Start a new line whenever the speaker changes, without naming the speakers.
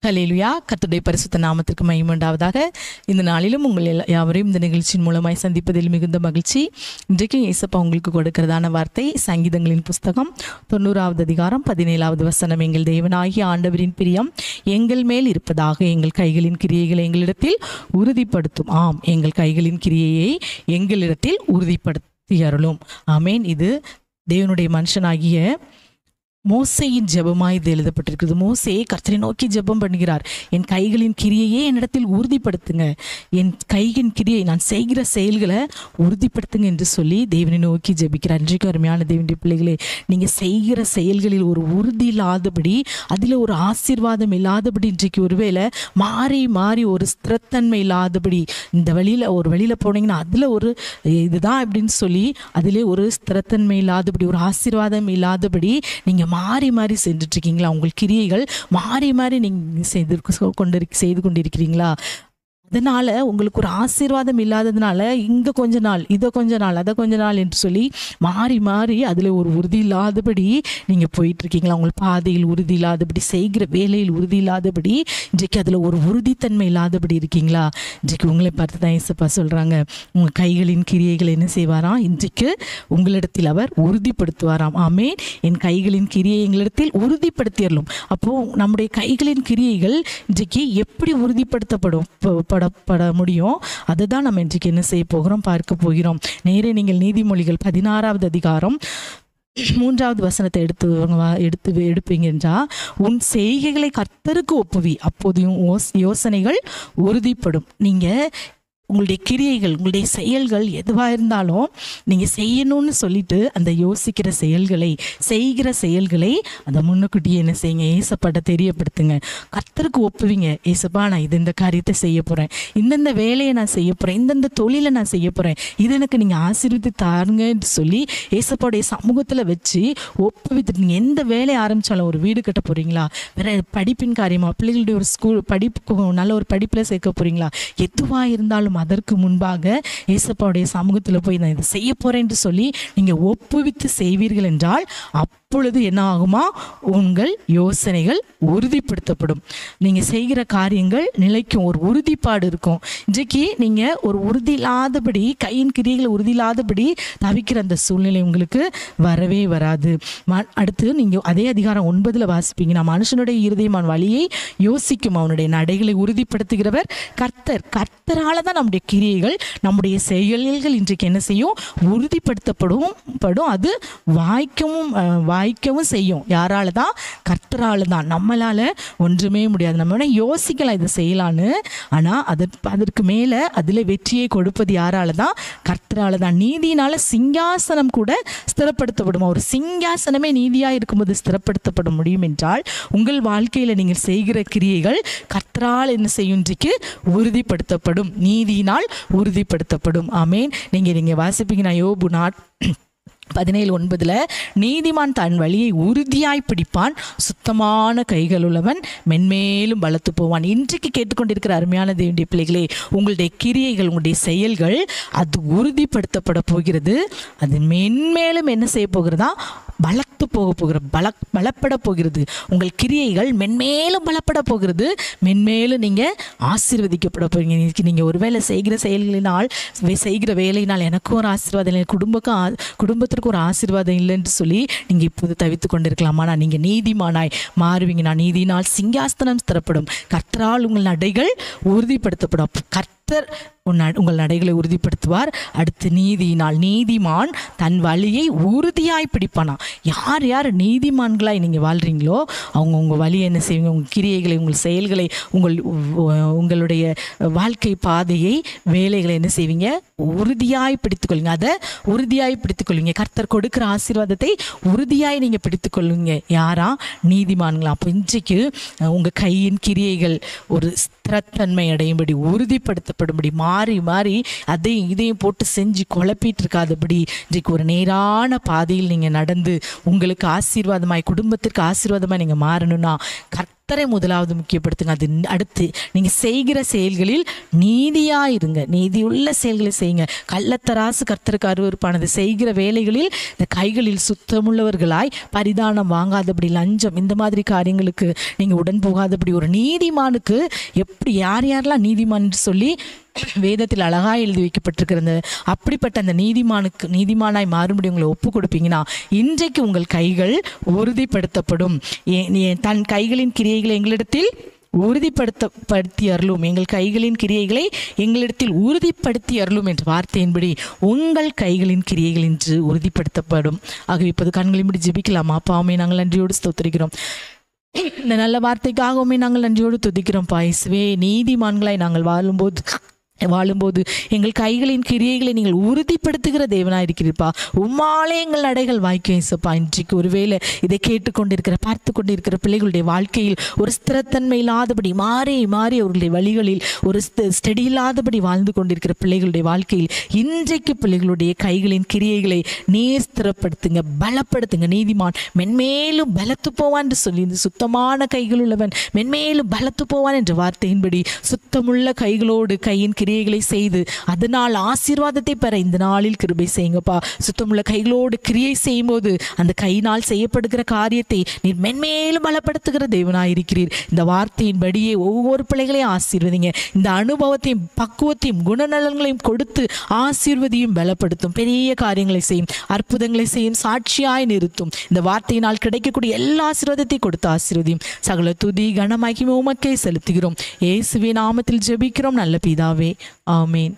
ஹல்லேலூயா. கர்த்தருடைய பரிசுத்த நாமத்திற்கு மகிமை உண்டாவதாக. இந்த நாளிலும் உங்கள் யாவரையும் இந்த நிகழ்ச்சியின் மூலமாய் சந்திப்பதில் மிகுந்த மகிழ்ச்சி. இன்றைக்கு இயேசப்பா உங்களுக்கு கொடுக்கிறதான வார்த்தை சங்கீதங்களின் புஸ்தகம் 90வது அதிகாரம் 17வது வசனம். எங்கள் தேவனாகிய ஆண்டவரின் பிரியம் எங்கள் மேல் இருப்பதாக, எங்கள் கைகளின் கிரியைகளை எங்களிடத்தில் உறுதிப்படுத்தும். ஆம், எங்கள் கைகளின் கிரியையை எங்களிடத்தில் உறுதிப்படுத்தி அருளும். ஆமேன். இது தேவனுடைய மனுஷனாகிய மோசேயின் ஜெபமாய் இது எழுதப்பட்டிருக்கிறது. மோசே கர்த்தரை நோக்கி ஜெபம் பண்ணுகிறார். என் கைகளின் கிரியையே என்னிடத்தில் உறுதிப்படுத்துங்க, என் கையின் கிரியை நான் செய்கிற செயல்களை உறுதிப்படுத்துங்க என்று சொல்லி தேவனை நோக்கி ஜெபிக்கிறார். இன்றைக்கு அருமையான தேவனுடைய பிள்ளைகளே, நீங்கள் செய்கிற செயல்களில் ஒரு உறுதி இல்லாதபடி, அதில் ஒரு ஆசீர்வாதம் இல்லாதபடி, இன்றைக்கு ஒருவேளை மாறி மாறி ஒரு ஸ்திரத்தன்மை இல்லாதபடி, இந்த ஒரு வழியில் போனீங்கன்னா அதில் ஒரு இதுதான் அப்படின்னு சொல்லி அதிலே ஒரு ஸ்திரத்தன்மை இல்லாதபடி, ஒரு ஆசீர்வாதம் இல்லாதபடி நீங்கள் மாறி மாறி செஞ்சுட்ருக்கீங்களா? உங்கள் கிரியைகள் மாறி மாறி நீங்கள் செய்து கொண்டிருக்கிறீங்களா? அதனால் உங்களுக்கு ஒரு ஆசீர்வாதம் இல்லாததுனால இங்கே கொஞ்ச நாள், இதை கொஞ்ச நாள், அதை கொஞ்ச நாள் என்று சொல்லி மாறி மாறி அதில் ஒரு உறுதி இல்லாதபடி நீங்கள் போயிட்டுருக்கீங்களா? உங்கள் பாதையில் உறுதி இல்லாதபடி, செய்கிற வேலையில் உறுதி இல்லாதபடி, இன்றைக்கு அதில் ஒரு உறுதித்தன்மை இல்லாதபடி இருக்கீங்களா? இன்றைக்கு உங்களை பார்த்து தான் இயேசப்பா சொல்கிறாங்க, உங்கள் கைகளின் கிரியைகள் என்ன செய்வாராம்? இன்றைக்கு உங்களிடத்தில் அவர் உறுதிப்படுத்துவாராம். ஆமேன். என் கைகளின் கிரியை எங்களிடத்தில் உறுதிப்படுத்திடலும். அப்போது நம்முடைய கைகளின் கிரியைகள் இன்றைக்கு எப்படி உறுதிப்படுத்தப்படும் பட முடியும்? அதை தான் நம்ம இன்றைக்கு என்ன செய்ய போகிறோம், பார்க்க போகிறோம். நேரே நீங்கள் நீதிமொழிகள் 16வது அதிகாரம் 3வது வசனத்தை எடுப்பீங்க என்றால், உன் செய்கைகளை கர்த்தருக்கு ஒப்புவி, அப்போது யோசனைகள் உறுதிப்படும். நீங்கள் உங்களுடைய கிரியைகள், உங்களுடைய செயல்கள் எதுவாக இருந்தாலும் நீங்கள் செய்யணும்னு சொல்லிட்டு அந்த யோசிக்கிற செயல்களை, செய்கிற செயல்களை அதை முன்னுக்கூட்டியே என்ன செய்யுங்க, ஏசப்பாட்ட தெரியப்படுத்துங்க. கர்த்தருக்கு ஒப்புவிங்க. ஏசப்பா, நான் இந்த காரியத்தை செய்ய போகிறேன், இந்தந்த வேலையை நான் செய்ய போகிறேன், இந்தந்த தொழிலை நான் செய்ய போகிறேன், இது எனக்கு நீங்கள் ஆசீர்வதித்து தாருங்கன்னு சொல்லி ஏசப்பாவுடைய சமூகத்தில் வச்சு ஒப்புவித்துட்டு, நீங்கள் எந்த வேலையை ஆரம்பித்தாலும், ஒரு வீடு கட்ட போகிறீங்களா, வேற படிப்பின் காரியமாக, பிள்ளைகளுடைய ஒரு ஸ்கூல் படிப்பு, நல்ல ஒரு படிப்பில் சேர்க்க போகிறீங்களா, எதுவாக இருந்தாலும் அதற்கு முன்பாக ஏசப்பாவுடைய சமூகத்தில் போய் நான் இதை செய்ய போறேன் என்று சொல்லி நீங்கள் ஒப்புவித்து செய்வீர்கள் என்றால் அப்பொழுது என்ன ஆகுமா? உங்கள் யோசனைகள் உறுதிப்படுத்தப்படும். நீங்கள் செய்கிற காரியங்கள் நிலைக்கும், ஒரு உறுதிப்பாடு இருக்கும். இன்றைக்கு நீங்கள் ஒரு உறுதி இல்லாதபடி, கையின் கிரியைகளை உறுதி இல்லாதபடி தவிக்கிற அந்த சூழ்நிலை உங்களுக்கு வரவே வராது. அடுத்து நீங்கள் அதே அதிகாரம் 9ல் வாசிப்பீங்க, நான் மனுஷனுடைய இருதயம் அவன் வழியை யோசிக்கும், அவனுடைய நடைகளை உறுதிப்படுத்துகிறவர் கர்த்தர். கர்த்தரால தான் நம்முடைய கிரியைகள், நம்முடைய செயல்கள் இன்றைக்கு என்ன செய்யும்? உறுதிப்படுத்தப்படும். அது வாய்க்கவும் செய்யும். யாரால தான்? கர்த்தரால தான். நம்மளால ஒன்றுமே முடியாது. நம்ம வேணா யோசிக்கலாம் இதை செய்யலான்னு, ஆனால் அதற்கு மேலே அதில் வெற்றியை கொடுப்பது யாரால தான்? கர்த்தரால தான். நீதியினால சிங்காசனம் கூட ஸ்திரப்படுத்தப்படுமா? ஒரு சிங்காசனமே நீதியாக இருக்கும்போது ஸ்திரப்படுத்தப்பட முடியும் என்றால், உங்கள் வாழ்க்கையில் நீங்கள் செய்கிற கிரியைகள் கர்த்தரால் என்ன செய்யும்? இன்றைக்கு உறுதிப்படுத்தப்படும், நீதியினால் உறுதிப்படுத்தப்படும். ஆமேன். நீங்கள் வாசிப்பீங்கன்னா யோபு 17:9, நீதிமான் தன் வழியை உறுதியாய் பிடிப்பான், சுத்தமான கைகள் உள்ளவன் மென்மேலும் பலத்து போவான். இன்றைக்கு கேட்டுக்கொண்டிருக்கிற அருமையான தேவனுடைய பிள்ளைகளே, உங்களுடைய கிரியைகள், உங்களுடைய செயல்கள் அது உறுதிப்படுத்தப்பட போகிறது. அது மென்மேலும் என்ன செய்ய போகிறதா? பலப்பட போகிறது. உங்கள் கிரியைகள் மென்மேலும் பலப்பட போகிறது. மென்மேலும் நீங்கள் ஆசீர்வதிக்கப்பட போகிறீங்க. நீங்கள் ஒருவேளை செய்கிற செயல்களினால், செய்கிற வேலையினால் எனக்கும் ஒரு ஆசீர்வாதம் இல்லை, குடும்பத்திற்கு ஒரு ஆசீர்வாதம் இல்லைன்னு சொல்லி நீங்கள் இப்போது தவித்து கொண்டிருக்கலாமா? நான் நீங்கள் நீதிமானாய் மாறுவீங்க. நான் நீதியினால் சிங்காசனம் ஸ்திரப்படும். கர்த்தரால் உங்கள் நடைகள் உறுதிப்படுத்தப்படும். கர்த்தர் உங்கள் நடைகளை உறுதிப்படுத்துவார். அடுத்து நீதியினால், நீதிமான் தன் வழியை உறுதியாய் பிடிப்பானா? யார் யார் நீதிமான்களாய் நீங்கள் வாழ்கிறீங்களோ அவங்க உங்கள் வழியை என்ன செய்வீங்க? உங்கள் கிரியைகளை, உங்கள் செயல்களை, உங்களுடைய வாழ்க்கை பாதையை, வேலைகளை என்ன செய்வீங்க? உறுதியாய் பிடித்துக்கொள்ளுங்க. அதை உறுதியாய் பிடித்துக்கொள்வீங்க. கர்த்தர் கொடுக்குற ஆசீர்வாதத்தை உறுதியாய் நீங்கள் பிடித்துக்கொள்ளுங்க. யாரா? நீதிமான்களா? அப்போ இன்றைக்கு உங்கள் கையின் கிரியைகள் ஒரு ஸ்திரத்தன்மை அடையும்படி, உறுதிப்படுத்தப்படும்படி, மாறி மாறி அதையும் இதையும் போட்டு செஞ்சு குழப்பிட்டு இருக்காதபடி, இன்றைக்கு ஒரு நேரான பாதையில் நீங்கள் நடந்து உங்களுக்கு ஆசீர்வாதமாய், குடும்பத்திற்கு ஆசீர்வாதமாய் நீங்கள் மாறணும்னா, கர்த்தரை முதலாவது முக்கியப்படுத்துங்க. அது அடுத்து நீங்கள் செய்கிற செயல்களில் நீதியாயிருங்க. நீதியுள்ள செயல்களை செய்யுங்க. கள்ளத்தராசு கர்த்தருக்கு அருவருப்பானது. செய்கிற வேலைகளில் இந்த கைகளில் சுத்தமுள்ளவர்களாய், பரிதானம் வாங்காதபடி, லஞ்சம் இந்த மாதிரி காரியங்களுக்கு நீங்கள் உடன் போகாதபடி, ஒரு நீதிமானுக்கு எப்படி யாரெல்லாம் நீதிமான் என்று சொல்லி வேதத்தில் அழகாக எழுதி வைக்கப்பட்டிருக்கிறது. அப்படிப்பட்ட அந்த நீதிமானாய் மாறுபடி உங்களை ஒப்பு கொடுப்பீங்கன்னா இன்றைக்கு உங்கள் கைகள் உறுதிப்படுத்தப்படும். தன் கைகளின் கிரியைகளை எங்களிடத்தில் உறுதிப்படுத்தி அருளும். எங்கள் கைகளின் கிரியைகளை எங்களிடத்தில் உறுதிப்படுத்தி அருளும் என்ற வார்த்தையின்படி உங்கள் கைகளின் கிரியைகள் இன்று உறுதிப்படுத்தப்படும். ஆகவே இப்போது கண்களை மூடி ஜெபிக்கலாமா? அப்பாவுமே நாங்கள் நன்றியோடு ஸ்தோத்திரிக்கிறோம். இந்த நல்ல வார்த்தைக்காகவுமே நாங்கள் நன்றியோடு துதிக்கிறோம். பாயசுவே நீதிமான்களாய் நாங்கள் வாழும்போது எங்கள் கைகளின் கிரியைகளை நீங்கள் உறுதிப்படுத்துகிற தேவனாக இருக்கிறீர்ப்பா. உம்மாலே எங்கள் நடைகள் வாய்க்கும் இயேசுப்பா. இன்றைக்கு ஒருவேளை இதை கேட்டுக்கொண்டிருக்கிற பார்த்து கொண்டிருக்கிற பிள்ளைகளுடைய வாழ்க்கையில் ஒரு ஸ்திரத்தன்மை இல்லாதபடி மாறி அவர்களுடைய வழிகளில் ஒரு ஸ்டெடி இல்லாதபடி வாழ்ந்து கொண்டிருக்கிற பிள்ளைகளுடைய வாழ்க்கையில் இன்றைக்கு பிள்ளைகளுடைய கைகளின் கிரியைகளை நீர் ஸ்திரப்படுத்துங்க, பலப்படுத்துங்க. நீதிமான் மென்மேலும் பலத்து போவான் என்று சொல்லி, இந்த சுத்தமான கைகள் உள்ளவன் மென்மேலும் பலத்து போவான் என்ற வார்த்தையின்படி சுத்தமுள்ள கைகளோடு கையின் கிரியைகளை செய்து அதனால் ஆசீர்வாதத்தை பெற இந்த நாளில் கிருபை செய்யுங்கப்பா. சுத்தமுள்ள கைகளோடு கிரியை செய்யும் போது அந்த கையினால் செய்யப்படுகிற காரியத்தை நீர் மென்மேலும் பலப்படுத்துகிற தேவனாயிருக்கிறீர். இந்த வார்த்தையின்படியே ஒவ்வொரு பிள்ளைகளையும் ஆசீர்வதிங்க. இந்த அனுபவத்தையும் பக்குவத்தையும் குணநலன்களையும் கொடுத்து ஆசீர்வதியும் பலப்படுத்தும். பெரிய காரியங்களை செய்யும், அற்புதங்களை செய்யும், சாட்சியாய் நிறுத்தும். இந்த வார்த்தையினால் கிடைக்கக்கூடிய எல்லா ஆசீர்வாதத்தையும் கொடுத்து ஆசீர்வதியும். சகல துதி கனமாக்கி உமக்கே செலுத்துகிறோம். இயேசுவின் நாமத்தில் ஜெபிக்கிறோம் நல்ல பிதாவே. ஆமேன்.